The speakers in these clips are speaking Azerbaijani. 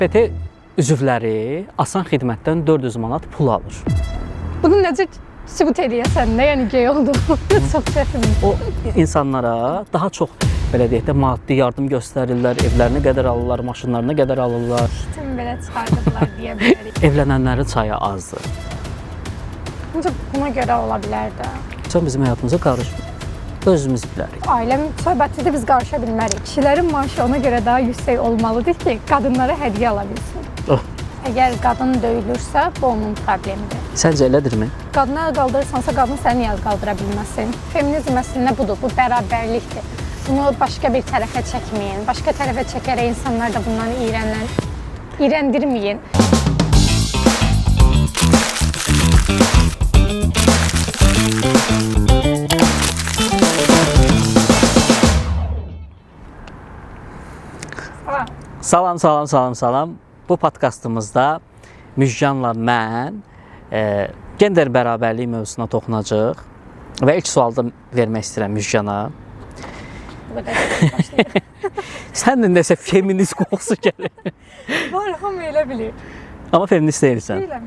PT üzvləri asan xidmətdən 400 manat pul alır. Bunu necə sübut edəyəsən də, yəni gey olduğunu çox çətindir. O insanlara daha çox belə deyək də maddi yardım göstərirlər, evlərinə qədər alırlar, maşınlarına qədər alırlar. Tüm belə çıxardıblar deyə bilərik. Evlənənlərin sayı azdır. Ancaq buna görə ola bilər də. Sən bizim həyatımıza qarışmır. Özümüz bilərik. Ailəm söhbətidir, biz qarışa bilmərik. Kişilərin maaşı ona görə daha yüksək olmalıdır ki, qadınlara hədiyyə ala bilsin. Oh. Əgər qadın döyülürsə, bu onun problemidir. Səncə elədirmi? Qadına əl qaldırırsansa, qadın səni əl qaldıra bilməsin. Feminizm əslində budur, bu bərabərlikdir. Bunu başqa bir tərəfə çəkməyin. Başqa tərəfə çəkərək insanlar da bundan iyrəndirməyin. Salam. Bu podkastımızda Müjganla mən gender bərabərliyi mövzusuna toxunacağıq və ilk sualı da vermək istəyirəm Müjgana. Bu qədər başlayır. Sən də nəsə feminist qoxusu gəlir. Var, hamı elə bilir. Amma feminist deyilsən. Deyiləm.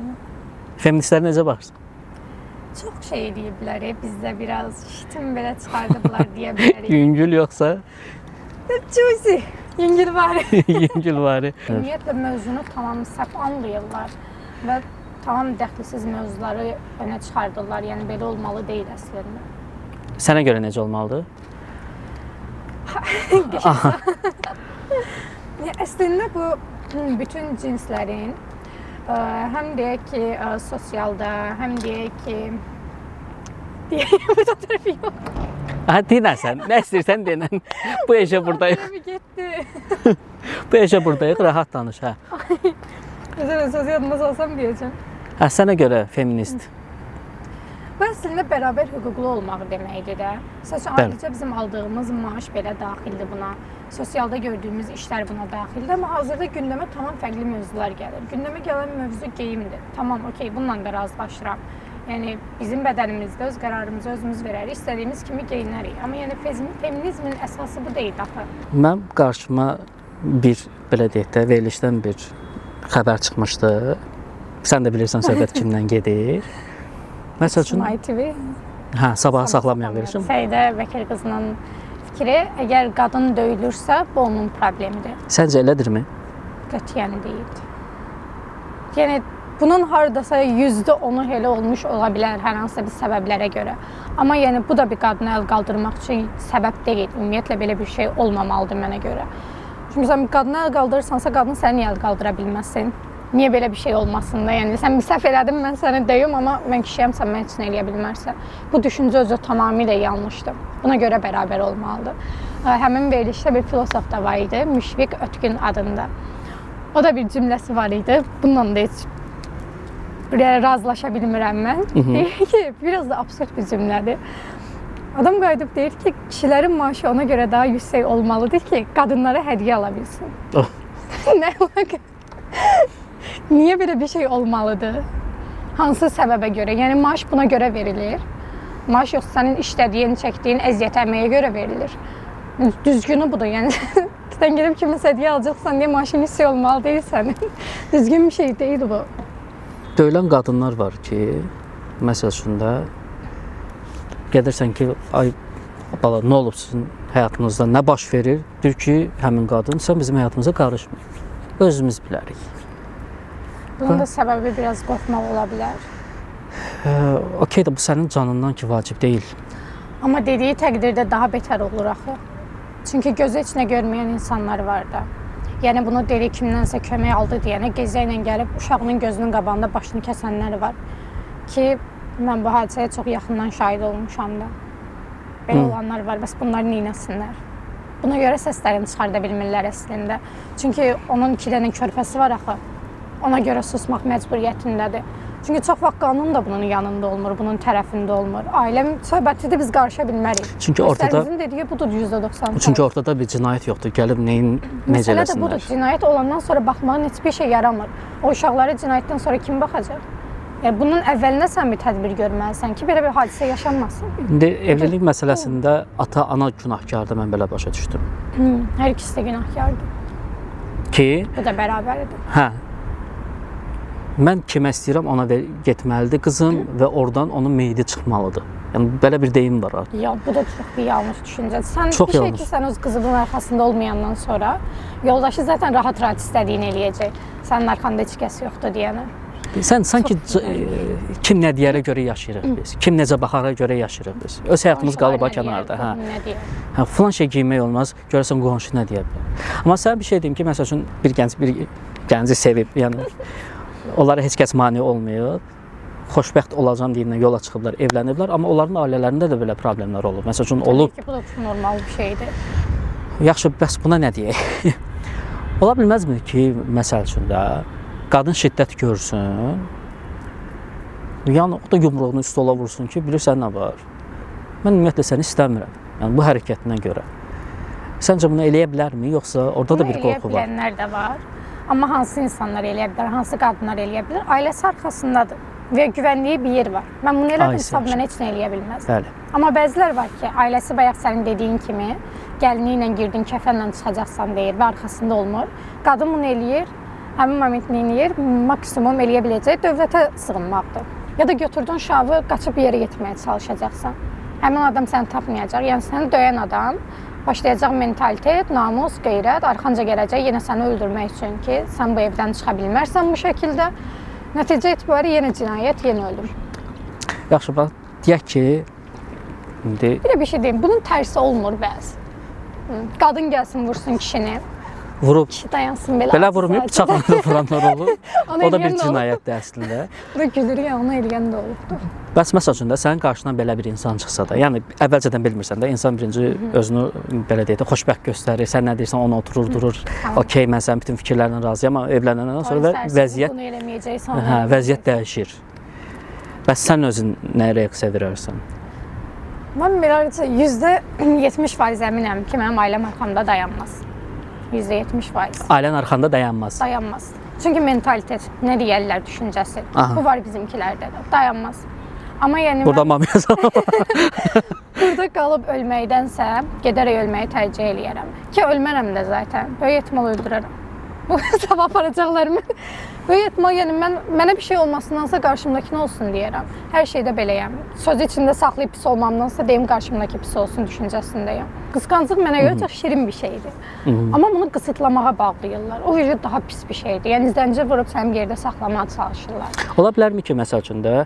Feministlərə necə baxırsan? Çox şey deyiblər, bizdə biraz şitin belə çıxardıblar deyə bilərik. Yüngül yoxsa? Juicy. Yüngül var. Yüngül var. Ümumiyyətlə mövzunu tamam səhv anlayırlar və tamam dəxlisiz mövzuları önə çıxardırlar. Yəni belə olmalı deyil əslində. Sənə görə necə olmalıdır? Əslində bu bütün cinslərin həm deyək ki, sosialda, həm deyək ki, burada tərəfi yox. Hə, deyinəsən, nə istəyirsən deyinən. Bu eşə buradayıq. Getdi. Bu eşə buradayıq, rahat danış, hə. Özələn söz yadımda salsam deyəcəm. Hə, sənə görə feminist. Bu əslində bərabər hüquqlu olmaq deməkdir də. Sadəcə bizim aldığımız maaş belə daxildir buna. Sosialda gördüyümüz işlər buna daxildir. Amma hazırda gündəmə tamam fərqli mövzular gəlir. Gündəmə gələn mövzu geyimdir. Tamam, okey, bununla da razılaşıram. Yəni bizim bədənimizdə öz qərarımızı özümüz verərik, istədiyimiz kimi geyinərik. Amma yəni feminizmin əsası bu deyil axı. Mən qarşıma bir belə deyək də verilişdən bir xəbər çıxmışdı. Sən də bilirsən söhbət kimdən gedir. Məsəl üçün TV. Hə, sabaha saxlamayaq verilişim. Səidə Vəkil qızının fikri, əgər qadın döyülürsə, bu onun problemidir. Səncə elədirmi? Qətiyyən deyil. Yəni bunun hardasa %10'u elə olmuş ola bilər hər hansısa bir səbəblərə görə. Amma yəni bu da bir qadına əl qaldırmaq üçün səbəb deyil. Ümumiyyətlə belə bir şey olmamalıdır mənə görə. Çünki sən qadına əl qaldırırsansa, qadın səni əl qaldıra bilməsin. Niyə belə bir şey olmasın da? Yəni sən bir səhv elədin, mən səni döyüm, amma mən kişiyəm, sən mən üçün eləyə bilmərsən. Bu düşüncə özü tamamilə yanlışdır. Buna görə bərabər olmalıdır. Həmin verilişdə bir filosof da var idi, Müşfiq Ötkün adında. O da bir cümləsi var idi. Bununla da heç razılaşa bilmirəm mən. Deyir ki, biraz da absurd bir cümlədir. Adam qayıdıb deyir ki, kişilərin maaşı ona görə daha yüksək olmalıdır ki, qadınlara hədiyyə ala bilsin. Oh. Nə olaq? Niyə belə bir şey olmalıdır? Hansı səbəbə görə? Yəni maaş buna görə verilir. Maaş yox, sənin işlədiyin, çəkdiyin əziyyət əməyə görə verilir. Düzgünü budur. Yəni sən gedib kiminsə hədiyyə alacaqsan deyə maaşın yüksək olmalı deyil sənin. Düzgün bir şey deyil bu. Döyülən qadınlar var ki, məsəl üçün də gedirsən ki, ay bala, nə olub sizin həyatınızda, nə baş verir? Deyir ki, həmin qadın, sən bizim həyatımıza qarışmır. Özümüz bilərik. Bunun da səbəbi biraz qorxmaq ola bilər. Okey də bu sənin canından ki, vacib deyil. Amma dediyi təqdirdə daha betər olur axı. Çünki gözü heç nə görməyən insanlar var da. Yəni bunu deli kimdənsə kömək aldı deyənə gezə ilə gəlib uşağının gözünün qabağında başını kəsənlər var. Ki mən bu hadisəyə çox yaxından şahid olmuşam da. Belə olanlar var, bəs bunlar neynəsinlər? Buna görə səslərini çıxarda bilmirlər əslində. Çünki onun 2 dənə körpəsi var axı. Ona görə susmaq məcburiyyətindədir. Çünki çox vaxt qanun da bunun yanında olmur, bunun tərəfində olmur. Ailəm söhbətidir, biz qarışa bilmərik. Çünki ortada dediyi budur %90. Çünki ortada bir cinayət yoxdur. Gəlib neyin necə eləsinlər. Məsələ də budur. Cinayət olandan sonra baxmağın heç bir şey yaramır. O uşaqlara cinayətdən sonra kim baxacaq? Yəni bunun əvvəlinə sən bir tədbir görməlisən ki, belə bir hadisə yaşanmasın. İndi evlilik məsələsində ata-ana günahkardır, mən belə başa düşdüm. Hər ikisi də günahkardır. ki, Bu da bərabərdir. hə, mən kimə istəyirəm ona getməlidir qızım və oradan onun meyidi çıxmalıdır. Yəni belə bir deyim var artıq. Ya bu da çox bir yanlış düşüncədir. Sən Çox bir şey yanlış. ki, sən öz qızının arxasında olmayandan sonra yoldaşı zaten rahat istədiyini eləyəcək. Sənin arxanda heç kəs yoxdur deyənə. Sən sanki kim nə deyərə görə yaşayırıq biz. Kim necə baxara görə yaşayırıq biz. Öz həyatımız qalıb ha kənarda, hə. Nə deyər? Hə, falan şey geymək olmaz. Görəsən qonşu nə deyə bilər. Amma sənə bir şey deyim ki, məsəl üçün bir gənci sevib, yəni onlara heç kəs mane olmuyor. Xoşbəxt olacağam deyəndə yola çıxıblar, evləniblər, amma onların ailələrində də belə problemlər olub. Məsəl üçün olub. Təbii ki, bu da çox normal bir şeydir. Yaxşı, bəs buna nə deyək? Ola bilməzmi ki, məsəl üçün də qadın şiddət görsün, yəni o da yumruğunu stola vursun ki, bilirsən nə var? Mən ümumiyyətlə səni istəmirəm. Yəni bu hərəkətinə görə. Səncə bunu eləyə bilərmi, yoxsa orada da bir qorxu var? Eləyə bilənlər də var. Amma hansı insanlar eləyə bilər, hansı qadınlar eləyə bilər? Ailəsi arxasındadır və güvənliyi bir yer var. Mən bunu elədiysəm mən heç nə eləyə bilməz. Bəli. Amma bəzilər var ki, ailəsi bayaq sənin dediyin kimi gəlini ilə girdin, kəfənlə çıxacaqsan deyir və arxasında olmur. Qadın bunu eləyir, həmin momentini eləyir, maksimum eləyə biləcək dövlətə sığınmaqdır. Ya da götürdün şavı, qaçıb bir yerə getməyə çalışacaqsan. Həmin adam səni tapmayacaq. Yəni səni döyən adam başlayacaq mentalitet, namus, qeyrət, arxanca gələcək yenə səni öldürmək üçün ki, sən bu evdən çıxa bilmərsən bu şəkildə. Nəticə etibarilə yenə cinayət, yenə ölüm. Yaxşı, bax, deyək ki, indi Bir də bir şey deyim, bunun tərsi olmur bəzi. Qadın gəlsin, vursun kişini, vurub, kişi dayansın belə. belə vurmayıb, bıçaqla da vuranlar olur. Onu O da eləyən bir də olub. cinayətdir əslində. Bu da gülür ya, onu eləyən də olubdur. Bəs məsəl üçün də sənin qarşına belə bir insan çıxsa da, yəni əvvəlcədən bilmirsən də, insan birinci özünü belə deyək də xoşbəxt göstərir, sən nə deyirsən onu oturur, durur. Tamam. Okey, mən sənin bütün fikirlərinə razıyam, amma evlənəndən sonra vəziyyət Bunu eləməyəcəksən. hə, vəziyyət dəyişir. Bəs sən özün nə reaksiya verərsən? Mən beləliklə %70% əminəm ki, mənim ailəm arxamda dayanmaz. %70%. Ailən arxanda dayanmaz. Dayanmaz. Çünki mentalitet, nə deyərlər düşüncəsi. Aha. Bu var bizimkilərdə də. Dayanmaz. Amma yəni Burada mən mamiya burada qalıb ölməkdənsə, gedərək ölməyi tərcih eləyərəm. Ki ölmərəm də zaten. Böyük ehtimal öldürərəm. Bu sabah aparacaqlarımı. Böyük ehtimal yəni mənə bir şey olmasındansa qarşımdakı nə olsun deyərəm. Hər şeydə beləyəm. Söz içində saxlayıb pis olmamdansa deyim qarşımdakı pis olsun düşüncəsindəyəm. Qısqanclıq mənə görə çox şirin bir şeydir. Amma bunu qısıtlamağa bağlayırlar. O vücud daha pis bir şeydir. Yəni zəncir vurub səni bir yerdə saxlamağa çalışırlar. Ola bilərmi ki, məsəl üçün də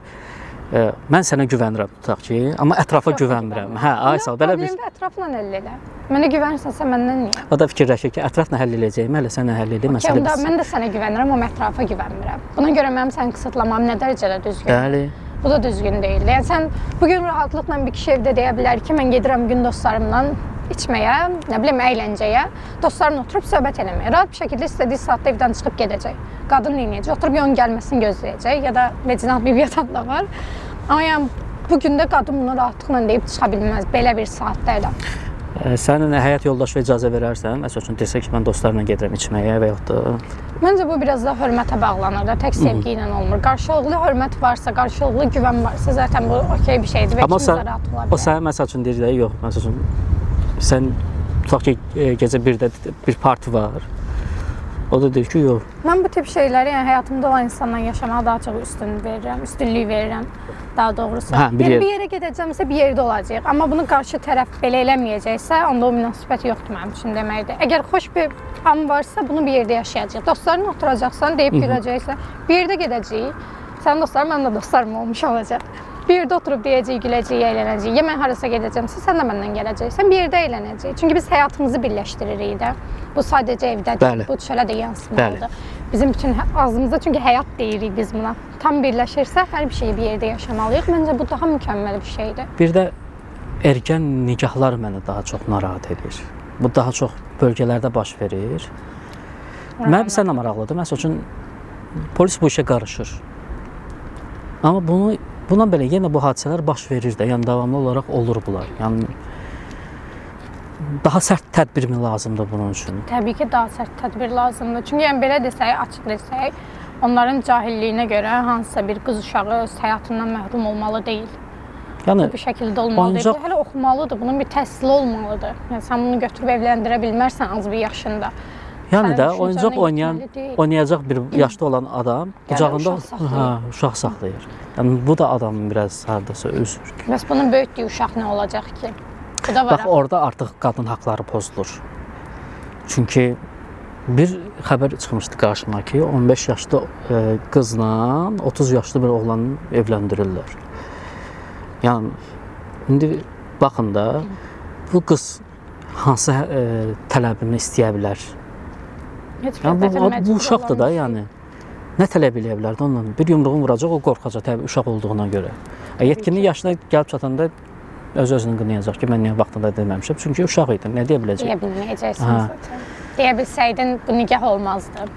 mən sənə güvənirəm tutaq ki, amma ətrafa güvənmirəm. Hə, ay sağ, belə bir Problemi ətrafla həll elə. Mənə güvənsənsə məndən niyə? o da fikirləşir ki, ətrafla həll edəcəyəm, hələ sənə həll edeyim, məsələ Onda bitsin. mən də sənə güvənirəm, amma ətrafa güvənmirəm. Buna görə mənim səni qısıtlamam nə dərəcədə düzgün? Bəli. Bu da düzgün deyil. Yəni sən bu gün rahatlıqla bir kişi evdə deyə bilər ki, mən gedirəm gün dostlarımla içməyə, nə bilim əyləncəyə, dostlarımla oturub söhbət eləməyə. Rahat bir şəkildə istədiyi saatda evdən çıxıb gedəcək. Qadın neyniyəcək? Oturub onun gəlməsini gözləyəcək ya da vecinal bir yatan da var. Amma yəni bu gün də qadın bunu rahatlıqla deyib çıxa bilməz belə bir saatdə də. Sənin həyat yoldaşı icazə verərsən, məsəl üçün desə ki, mən dostlarımla gedirəm içməyə və yaxud da Məncə bu biraz da hörmətə bağlanır da, tək sevgi ilə olmur. Qarşılıqlı hörmət varsa, qarşılıqlı güvən varsa, zaten bu okey bir şeydir və amma ikimiz də rahat ola o bilər. sənin məsəl üçün deyir də, yox, məsəl üçün sən tutaq ki, gecə 1-də bir parti var. O da deyir ki, yox. Mən bu tip şeyləri, yəni həyatımda olan insanla yaşamağa daha çox üstünlük verirəm. Daha doğrusu. Hə, Bir yerə gedəcəmsə bir yerdə olacağıq. Amma bunu qarşı tərəf belə eləməyəcəksə, onda o münasibət yoxdur mənim üçün deməkdir. Əgər xoş bir an varsa, bunu bir yerdə yaşayacağıq. Dostlarınla oturacaqsan, deyib güləcəksən, bir yerdə gedəcəyik. Sənin dostların, mənim də dostlarım olmuş olacaq. Bir yerdə oturub deyəcəyik, güləcəyik, əylənəcəyik. Ya mən harasa gedəcəmsə, sən də məndən gələcəksən, bir yerdə əylənəcəyik. Çünki biz həyatımızı birləşdiririk də. Bu sadəcə evdədir, Bəli. bu çölə də yansımalıdır. Bizim bütün ağzımızda, çünki həyat deyirik biz buna. Tam birləşirsə, hər bir şeyi bir yerdə yaşamalıyıq. Məncə bu daha mükəmməl bir şeydir. Bir də ergən nikahlar məni daha çox narahat edir. Bu daha çox bölgələrdə baş verir. Mənə bir sənə maraqlıdır. Məsəl üçün polis bu işə qarışır. Amma buna belə yenə bu hadisələr baş verir də. Yəni davamlı olaraq olur bunlar. Yəni daha sərt tədbir mi lazımdır bunun üçün? Təbii ki, daha sərt tədbir lazımdır. Çünki yəni belə desək, açıq desək, onların cahilliyinə görə hansısa bir qız uşağı öz həyatından məhrum olmalı deyil. Yəni Bu şəkildə olmalı ancaq- deyil. Hələ oxumalıdır, bunun bir təhsili olmalıdır. Yəni sən bunu götürüb evləndirə bilmərsən az bir yaşında. Yəni də Sənin oyuncaq düşüncənə yetməli deyil. oynayacaq bir yaşda olan adam qucağında uşaq saxlayır. uşaq saxlayır. Yəni bu da adamın biraz hardasa üzür. Bəs bunun böyütdüyü uşaq nə olacaq ki? Bu da var. Bax orada artıq qadın haqları pozulur. Çünki bir xəbər çıxmışdı qarşıma ki, 15 yaşlı qızla 30 yaşlı bir oğlanı evləndirirlər. Yəni indi baxın da bu qız hansı tələbini istəyə bilər? Heç Yəni bir bu uşaqdır da, yəni nə tələb eləyə bilər də ondan? Bir yumruğun vuracaq, o qorxacaq təbii uşaq olduğuna görə. Yetkinlik yaşına gəlib çatanda öz-özünü qınayacaq ki, mən niyə vaxtında deməmişəm? Çünki uşaq idi, nə deyə biləcək? Deyə bilməyəcəksən zaten. Deyə bilsəydin bu nikah olmazdı.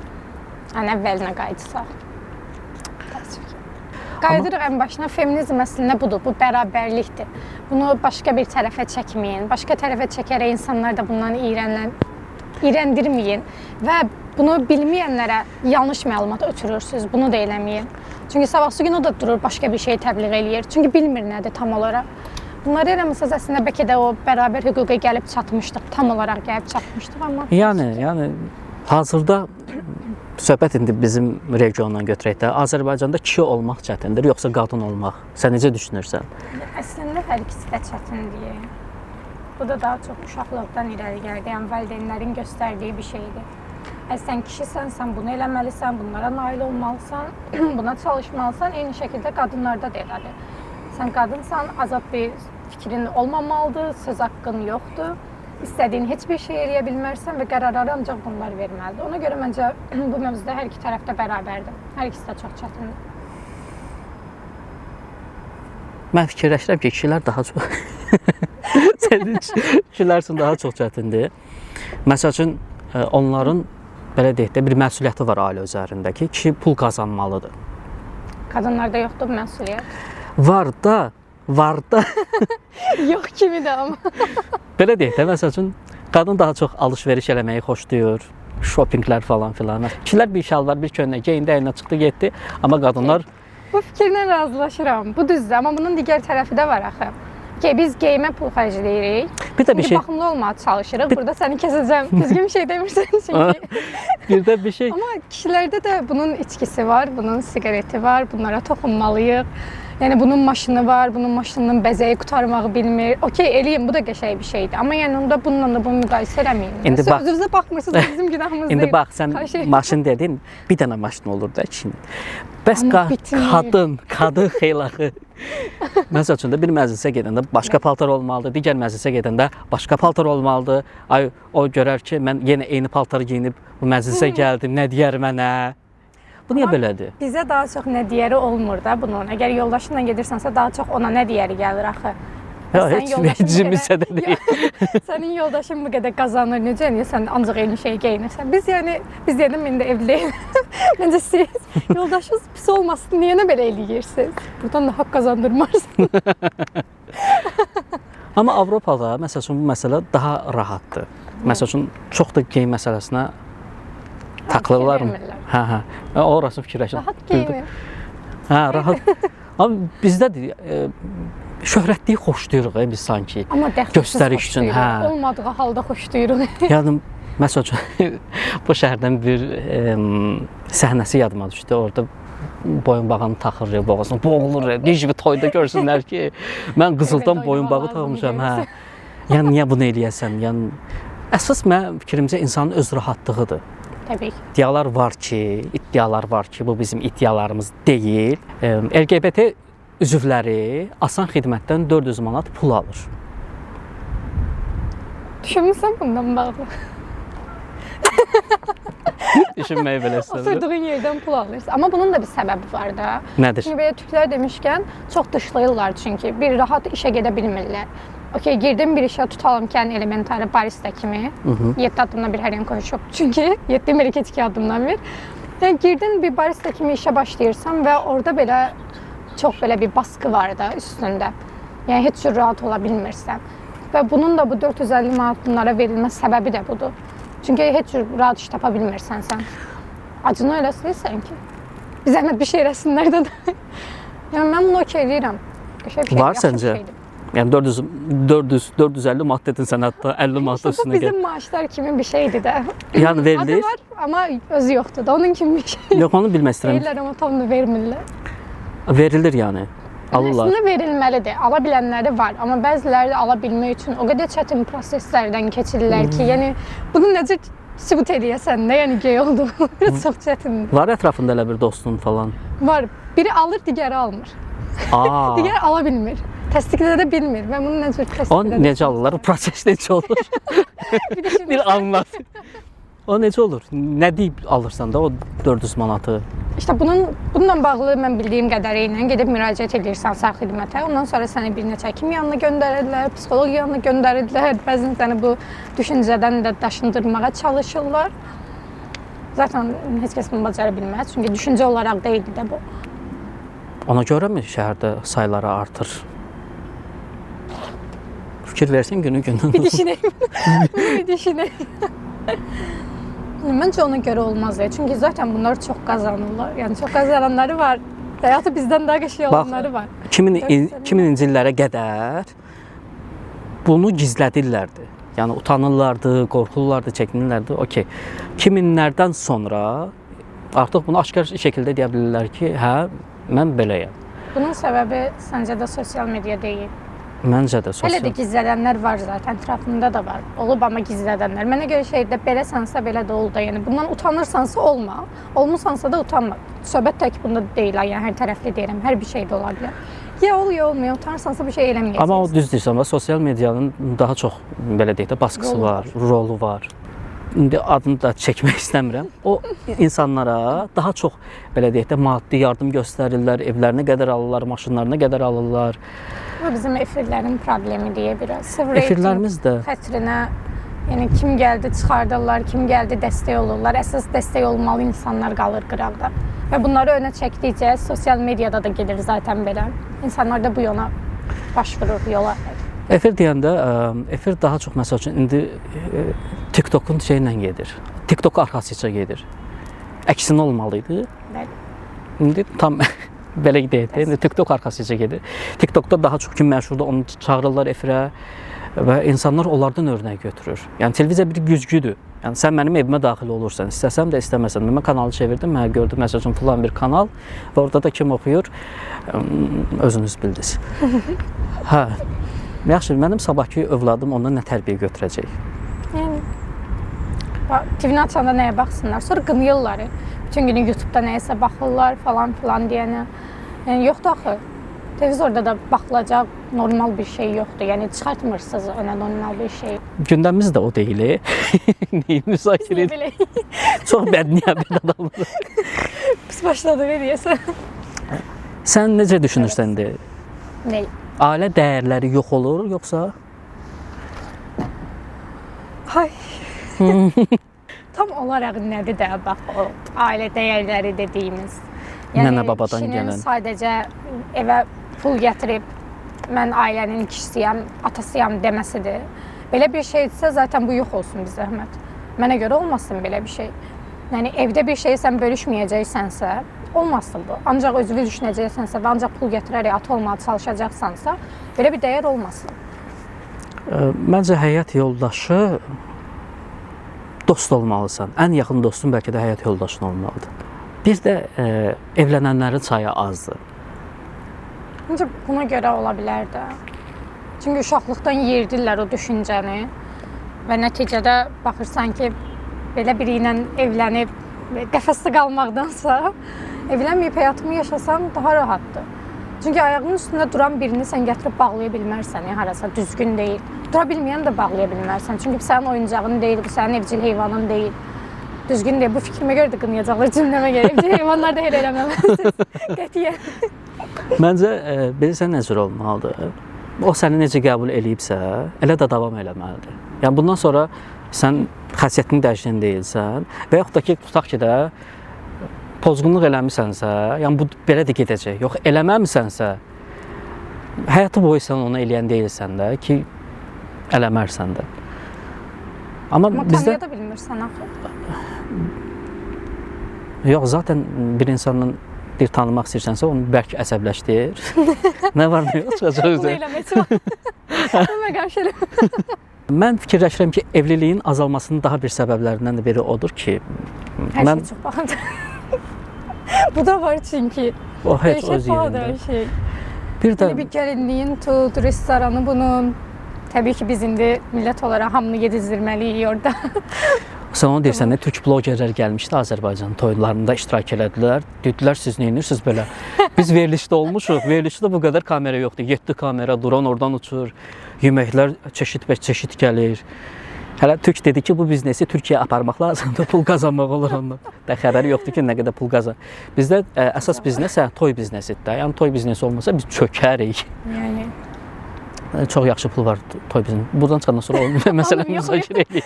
Ən əvvəlinə qayıtsaq. Qayıdırıq ən başına, feminizm əslində budur, bu bərabərlikdir. Bunu başqa bir tərəfə çəkməyin, başqa tərəfə çəkərək insanlar da bundan iyrəndirməyin və bunu bilməyənlərə yanlış məlumat ötürürsünüz, bunu da eləməyin. Çünki sabahsı gün o da durur, başqa bir şey təbliğ eləyir. Çünki bilmir nədir tam olaraq. Bunları eləməsəz əslində bəlkə də o bərabər hüquqa gəlib çatmışdıq, tam olaraq gəlib çatmışdıq, amma... Yəni hazırda söhbət indi bizim regiondan götürək də, Azərbaycanda kişi olmaq çətindir, yoxsa qadın olmaq? Sən necə düşünürsən? Əslində hər ikisi də çətindir. Bu da daha çox uşaqlıqdan irəli gəldi, yəni valideynlərin göstərdiyi bir şeydir. Sən kişisən, sən bunu eləməlisən, bunlara nail olmalısan, buna çalışmalısan, eyni şəkildə qadınlarda da elədir. Sən qadınsan, azad bir fikrin olmamalıdır, söz haqqın yoxdur. İstədiyin heç bir şey eləyə bilmərsən və qərarları ancaq bunlar verməlidir. Ona görə məncə bu mövzuda hər iki tərəf də bərabərdir. Hər ikisi də çox çətindir. Mən fikirləşirəm ki, kişilər daha çox sənin kişilər üçün daha çox çətindir. Məsəl üçün onların belə deyək də bir məsuliyyəti var ailə üzərində ki, kişi pul qazanmalıdır. Qadınlarda yoxdur bu məsuliyyət. Var da. Yox kimi də amma. Belə deyək də, məsəl üçün qadın daha çox alış-veriş eləməyi xoşlayır, shoppinglər falan filan. Kişilər bir şalvar, bir köynə geyindi, əlinə çıxdı, getdi, amma qadınlar... Bu fikirlə razılaşıram, bu düzdür, amma bunun digər tərəfi də var axı. Biz geyimə pul xərcləyirik, bir də bir şey... baxımlı olmağa çalışırıq, burada səni kəsəcəm, düzgün bir şey demirsən çünki. Bir də bir şey... Amma kişilərdə də bunun içkisi var, bunun siqareti var, bunlara toxunmalıyıq. Yəni bunun maşını var, bunun maşınının bəzəyi qurtarmağı bilmir. Okey, eləyin, bu da qəşəng bir şeydir. Amma yəni onda bununla da bunu müqayisə eləməyin. İndi bax, özünüzə baxmırsınız, bizim günahımız deyil. İndi bax, sən maşın dedin, bir dənə maşın olur da kişinin. Bəs qadın xeylağı. Məsəl üçün də bir məclisə gedəndə başqa paltar olmalıdır, digər məclisə gedəndə başqa paltar olmalıdır. Ay, o görər ki, mən yenə eyni paltarı geyinib bu məclisə gəldim, nə deyər mənə? Bu niyə belədir? Bizə daha çox nə deyəri olmur da bunun. Əgər yoldaşınla gedirsənsə daha çox ona nə deyəri gəlir axı. Heç vecimizə də deyil. Sənin yoldaşın bu qədər qazanır, necə yəni sən ancaq eyni şeyi geyinirsən. Biz deyəlim, indi evliyik. Məncə siz yoldaşınız pis olmasın, niyə nə belə eləyirsiniz? Buradan da haqq qazandırmarsınız. Amma Avropada, məsəl üçün, bu məsələ daha rahatdır. Məsəl üçün, çox da geyim məsələsinə takılırlarmı? Hə. Orası fikirləşir. Rahat geyinir. Hə, rahat. Amma bizdədir, şöhrətliyi xoşlayırıq biz sanki. Amma göstəriş üçün, hə. Olmadığı halda xoşlayırıq. Yəni, məsəl üçün, bu şəhərdən bir səhnəsi yadıma düşdü. Orada boyunbağını taxır, boğazına boğulur. Necə bir toyda görsünlər ki, mən qızıldan boyunbağı taxmışam. Hə. Yəni, niyə bunu eləyəsən? Yəni, əsas mənim fikrimcə insanın öz rahatlığıdır. Təbii ki. İddialar var ki, bu bizim iddialarımız deyil. LGBT üzvləri asan xidmətdən 400 manat pul alır. Düşünmüsən bundan bağlı? Düşünməyi belə istədim. Oturduğun yerdən pul alırsan. Amma bunun da bir səbəbi var da. Nədir? Çünki belə türklər demişkən çox dışlayırlar çünki. Bir rahat işə gedə bilmirlər. Okey, girdim bir işə tutalım ki, elementari barista kimi. 7 addımdan bir hər yan koşub. Çünki 7 mərkə 2 addımdan bir. Yəni girdin bir barista kimi işə başlayırsan və orada belə çox belə bir baskı var da üstündə. Yəni heç cür rahat ola bilmirsən. Və bunun da bu 450 manat bunlara verilmə səbəbi də budur. Çünki heç cür rahat iş tapa bilmirsən sən. Acını elə silirsən ki. Bir zəhmət bir şey eləsinlər də. Yəni mən bunu okey eləyirəm. Var səncə? Yəni 450 manat dedin sən, hətta 50 manat Bu üstünə bizim gəl. maaşlar kimi bir şeydi də. Yəni Adı verilir. var ama özü yoktu da. Onun kimi bir şey. Yox, onu bilmək istəyirəm. Deyirlər ama tam da vermirlər. Verilir yəni. Alırlar. Əslində verilməlidir. Ala bilənləri var, amma bəziləri də ala bilmək üçün o qədər çətin proseslərdən keçirlər ki, yəni bunu necə sübut edəsən də, yəni gey oldu. Çox çətindir. Var ətrafında elə bir dostun falan. Var. Biri alır, digəri almır. Aa. Digəri ala bilmir. Təsdiqləyə də bilmir. Mən bunu necə O təsdiqlədim? necə alırlar? O proses necə olur? Bir də şimdi Bir anlat. O necə olur? Nə deyib alırsan da o 400 manatı? İşte bununla bağlı mən bildiyim qədərilə gedib müraciət edirsən sağ xidmətə. Ondan sonra səni bir neçə həkim yanına göndərirlər, psixoloq yanına göndərirlər. Bəzən səni bu düşüncədən də daşındırmağa çalışırlar. Zaten heç kəs bunu bacara bilməz. Çünki düşüncə olaraq deyildi də bu. Ona görəmi şəhərdə sayları artır? Fikir versin günü-günü. Bir düşüneyim. Bir düşüneyim. Məncə ona görə olmaz ya. Çünki zaten bunlar çox qazanırlar. Yəni çox qazananları var. Həyatı bizdən daha qəşəng olanları var. 2000-ci illərə qədər bunu gizlədirlərdi. Yəni utanırlardı, qorxurlardı, çəkinirlərdi. Okey. 2000-lərdən sonra artıq bunu aşkar şəkildə deyə bilirlər ki, hə, mən beləyəm. Bunun səbəbi səncə də sosial media deyil. Məncə də Hələ də sosial. gizlədənlər var zaten, ətrafında da var. Olub amma gizlədənlər. Mənə görə şeydə beləsənsə belə də ol da. Yəni bundan utanırsansa olma. Olmusansa da utanma. Söhbət tək bunda deyil. Yəni hər tərəfli deyirəm. Hər bir şey də ola bilər. Ya ol, ya olmuyor. Utanırsansa bir şey eləməyəcəksən. Amma o düz deyirsən, bax, sosial medianın daha çox belə deyək də baskısı Rolu var, rolu var. İndi adını da çəkmək istəmirəm. O insanlara daha çox belə deyək də maddi yardım göstərirlər, evlərinə qədər alırlar, maşınlarına qədər alırlar. Bu bizim efirlərin problemi deyə biraz. Sırf Efirlərimiz də xətrinə, yəni kim gəldi çıxardırlar, kim gəldi dəstək olurlar. Əsas dəstək olmalı insanlar qalır qıraqda. Və bunları önə çəkdikcə sosial mediada da gedir zaten belə. İnsanlar da bu yana baş vurur yola. efir deyəndə efir daha çox məsəl üçün indi TikTokun şeylə gedir. TikTok arxasıca gedir. Əksinə olmalı idi. Bəli. İndi tam belə deyək də, indi TikTok arxasıca gedir. TikTokda daha çox kim məşhurdur, onu çağırırlar efirə və insanlar onlardan növünə götürür. Yəni televiziya bir güzgüdür. Yəni sən mənim evimə daxil olursan, istəsəm də istəməsəm də mən kanalı çevirdim, mən gördüm məsələn filan bir kanal və orada da kim oxuyur, özünüz bildiniz. Hə. Yaxşı, mənim sabahki övladım ondan nə tərbiyə götürəcək? Yəni TV-ni açanda nəyə baxsınlar, sonra qınayırlar. Bütün günü YouTube-da nəyəsə baxırlar falan filan deyənə. Yəni yoxdur axı. Televizorda da baxılacaq normal bir şey yoxdur. Yəni çıxartmırsınız önə normal bir şey. Gündəmimiz də o deyil. Neyi müzakirə edir? Belə Çox bədniyyət adamdır. pis başladı deyəsən. Sən necə düşünürsən de? Nə? Ailə dəyərləri yox olur, yoxsa? Hay. Tam olaraq nədir də bax o ailə dəyərləri dediyimiz. Nənə babadan kişinin gələn. sadəcə evə pul gətirib mən ailənin kişisiyəm, atasıyam deməsidir. Belə bir şeysə zaten bu yox olsun bir zəhmət. Mənə görə olmasın belə bir şey. Yəni evdə bir şeyi sən bölüşməyəcəksənsə, olmasın bu. Ancaq özünü düşünəcəksənsə və ancaq pul gətirərək ata olmağa çalışacaqsansa, belə bir dəyər olmasın. Məncə həyat yoldaşı dost olmalısan. Ən yaxın dostun bəlkə də həyat yoldaşın olmalıdır. Bir də evlənənlərin sayı azdır. Məncə buna görə ola bilər də. Çünki uşaqlıqdan yerdirlər o düşüncəni və nəticədə baxırsan ki, belə biri ilə evlənib qəfəsdə qalmaqdansa, evlənməyib həyatımı yaşasam daha rahatdır. Çünki ayağının üstündə duran birini sən gətirib bağlaya bilmərsən, harasa düzgün deyil. Dura bilməyəni də bağlaya bilmərsən. Çünki bu sənin oyuncağın deyil, bu sənin evcil heyvanın deyil. Düzgün deyil. Bu fikrimə görə də qınayacaqlar cümləmə görə. Evcil heyvanlar da elə eləməməlisiniz. Qətiyyən. Məncə bilirsən nə cür olmalıdır? O səni necə qəbul eləyibsə, elə də davam eləməlidir. Yəni bundan sonra sən xasiyyətini dəyişən deyilsən və yaxud da ki, tutaq ki də pozğunluq eləmisənsə, yəni bu belə də gedəcək. Yox, eləməmisənsə, həyatı boyu sən onu eləyən deyilsən də ki, eləmərsən də. Amma bizdə tanıya da bilmirsən axı. yox, zaten bir insanın bir tanımaq istəyirsənsə, onu bəlkə əsəbləşdir. Nə var, nə yox, çıxacaq Bunu üzə. eləmək üçün. Ona qarşı. Mən fikirləşirəm ki, evliliyin azalmasının daha bir səbəblərindən də biri odur ki, Hər şey çox bahadır. Bu da var çünki. o heç öz Bahadır yerində. hər şey. Bir də Bir gəlinliyin tut, restoranı bunun. Təbii ki, biz indi millət olaraq hamını yedizdirməliyik orada. sən onu deyirsən, nə türk blogerlər gəlmişdi Azərbaycan toylarında iştirak elədilər. Dedilər, siz nə edirsiniz belə? Biz verilişdə olmuşuq. Verilişdə bu qədər kamera yoxdur. 7 kamera duran oradan uçur. Yeməklər çeşid gəlir. Hələ türk dedi ki, bu biznesi Türkiyəyə aparmaq lazımdır, pul qazanmaq olur ondan. Da xəbəri yoxdur ki, nə qədər pul qazan. Bizdə əsas biznes toy biznesidir də. Yəni toy biznesi olmasa biz çökərik. Yəni Çox yaxşı pul var toy biznesi. Buradan çıxandan sonra o məsələni müzakirə edirik.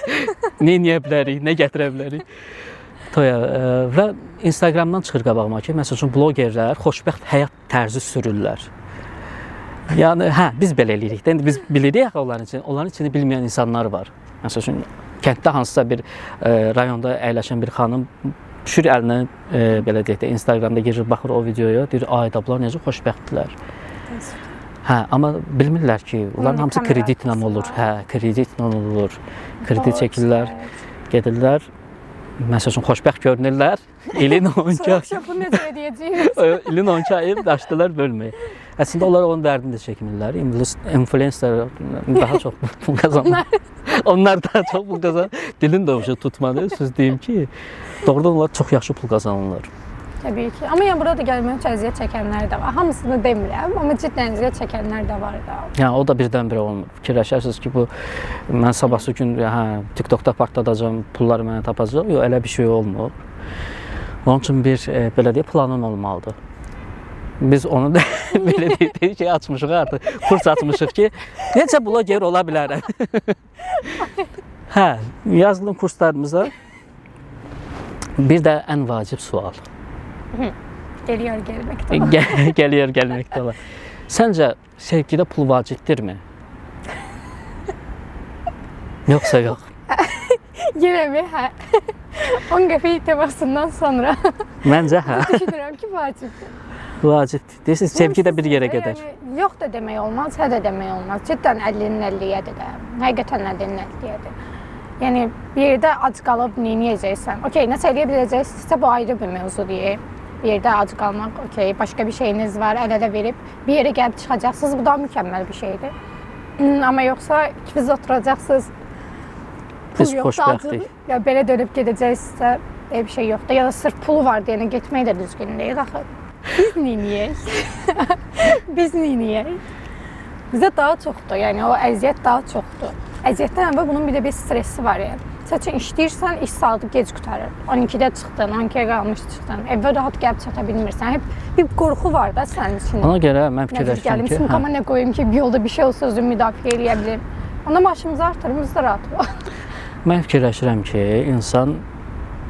Nə edə bilərik, nə gətirə bilərik toya. Və Instagramdan çıxır qabağıma ki, məsəl üçün blogerlər xoşbəxt həyat tərzi sürürlər. Yəni biz belə eləyirik də. İndi biz bilirik onların içini bilməyən insanlar var. Məsəl üçün kənddə hansısa bir rayonda əyləşən bir xanım düşür əlinə belə deyək də Instagramda girir, baxır o videoya, deyir, ay da bunlar necə xoşbəxtdirlər. Amma bilmirlər ki, onların hamısı kreditlə olur. Kreditlə olur. Kredit çəkirlər, gedirlər. Məsəl üçün xoşbəxt görünürlər. İlin 12 ay. bu necə edəcəyik? İlin 12 ayı daşdılar bölməyə. Əslində onlar onun dərdini də çəkmirlər. Influencer daha çox pul qazanır. Onlar daha çox pul qazanır. Dilin də tutmadı. Söz deyim ki, doğrudan onlar çox yaxşı pul qazanırlar. Təbii ki. Amma yəni burada gəlmək üçün əziyyət çəkənlər də var. Hamısını demirəm, amma cidden əziyyət çəkənlər də var da. Yəni o da birdən-birə olmur. Fikirləşərsiniz ki, bu mən sabahsı gün TikTokda partladacağam, pulları mənə tapacaq. Yox, elə bir şey olmur. Onun üçün bir belə deyə planın olmalıdır. Biz onu da belə deyək şey açmışıq artıq. Kurs açmışıq ki, necə bloger ola bilərəm. Yazılım kurslarımıza bir də ən vacib sual. Geliyor gəlməkdə. Gəlir gəlməkdə olar. Səncə sevgidə pul vacibdirmi? Yoxsa yox? Yenə mi? 10 qəpik temasından sonra. Məncə Düşünürəm ki, vacibdir. Vacibdir. Deyirsiniz, sevgi də bir yerə qədər. Yəni, yox da demək olmaz, hə də demək olmaz. Cidden 50-nin 50-yədir də. Həqiqətən 50-nin 50-yədir. Yəni, bir yerdə ac qalıb neyniyəcəksən? Okey, nəsə eləyə biləcəksinizsə, bu ayrı bir mövzudur. Bir yerdə ac qalmaq, okey, başqa bir şeyiniz var, əl-ələ verib bir yerə gəlib çıxacaqsınız, bu daha mükəmməl bir şeydir. Amma yoxsa ikiniz oturacaqsınız, pul yoxdur, ya belə dönüb gedəcəksinizsə, bir şey yoxdur. Ya da sırf pulu var deyənə getmək də düzgün deyil axı. Biz neyniyək? Biz neyniyək? Bizə daha çoxdur, yəni o əziyyət daha çoxdur. Əziyyətdən əvvəl bunun bir də bir stresi var yəni. Səçən işləyirsən, iş saatı gec qurtarır. 12-də çıxdın, 12-yə qalmış çıxdın. Evə rahat gəlib çata bilmirsən. Hep bir qorxu var da sənin üçün. Ona görə mən fikirləşirəm ki, sumkama nə qoyum ki, bir yolda bir şey olsa özümü müdafiə eləyə bilim. Onda maaşımızı artırır, biz də rahat olaq. Mən fikirləşirəm ki, insan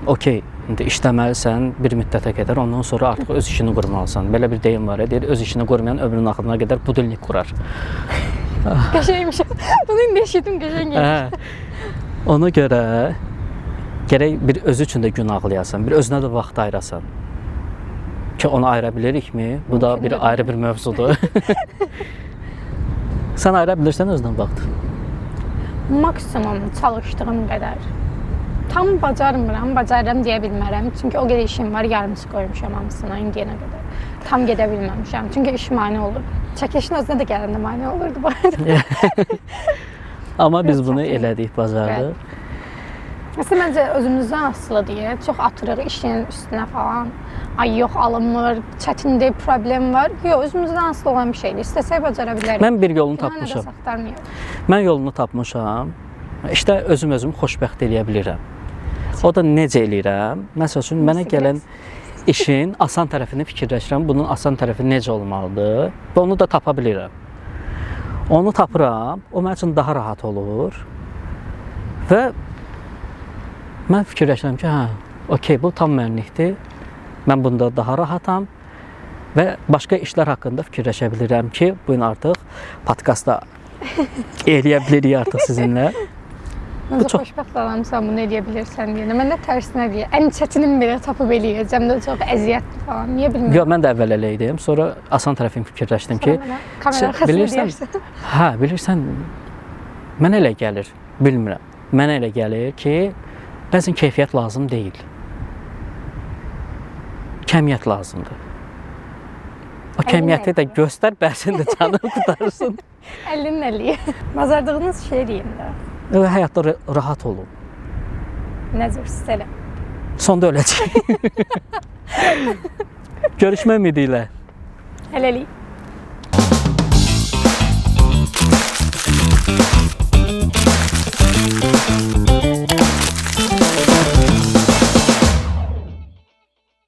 okey, indi işləməlisən bir müddətə qədər, ondan sonra artıq öz işini qurmalısan. Belə bir deyim var, deyir, öz işini qurmayan ömrünün axırına qədər budilnik qurar. Qəşəngmiş. Bunu indi eşitdim, qəşəng gəlmiş. Ona görə gərək bir özü üçün də gün ağlayasan, bir özünə də vaxt ayırasan. Ki onu ayıra bilirikmi? Bu da bir ayrı bir mövzudur. Sən ayıra bilirsən özünə vaxt? Maksimum çalışdığım qədər. Tam bacarmıram, bacarıram deyə bilmərəm. Çünki o qədər işim var, yarımçı qoymuşam hamısına indiyənə qədər. Tam gedə bilməmişəm. Çünki iş mane olur. Çəkilişin özünə də gələndə mane olurdu bu arada. Amma biz bunu elədik, bacardıq. Məsələn, məncə özümüzdən asılıdır deyə. Çox atırıq işin üstünə falan. Ay yox, alınmır, çətindir, problem var. Yox, özümüzdən asılı olan bir şeydir. İstəsək bacara bilərik. Mən bir yolunu tapmışam. Mən yolunu tapmışam. İşte özümü xoşbəxt eləyə bilirəm. O da necə eləyirəm? Məsəl üçün, mənə gələn işin asan tərəfini fikirləşirəm. Bunun asan tərəfi necə olmalıdır? Və onu da tapa bilirəm. Onu tapıram, o mənim üçün daha rahat olur. Və mən fikirləşirəm ki, okey, bu tam mənlikdir. Mən bunda daha rahatam. Və başqa işlər haqqında fikirləşə bilirəm ki, bu gün artıq podkastda eləyə bilirik artıq sizinlə. Məncə çox- xoşbəxt adamsan, bunu edə bilirsən deyəndə. Mən də tərsinə deyir. Ən çətinin biri tapıb eləyəcəm də çox əziyyətli falan. Niyə bilmirəm. Yox, mən də əvvəl elə idim. Sonra asan tərəfini fikirləşdim ki, Sonra mənə kamera arxasında bilirsən, deyərsən. hə, bilirsən, mənə elə gəlir, bilmirəm. Mənə elə gəlir ki, bəzən keyfiyyət lazım deyil. Kəmiyyət lazımdır. O kəmiyyəti də göstər, bəzən də canını qutarsın. 50'nin 50'yi. Bazardığınız şey deyin də. Həyatda rahat olun. Nəzər sizə. Sonda öləcək. Görüşmək ümidi ilə. Hələlik.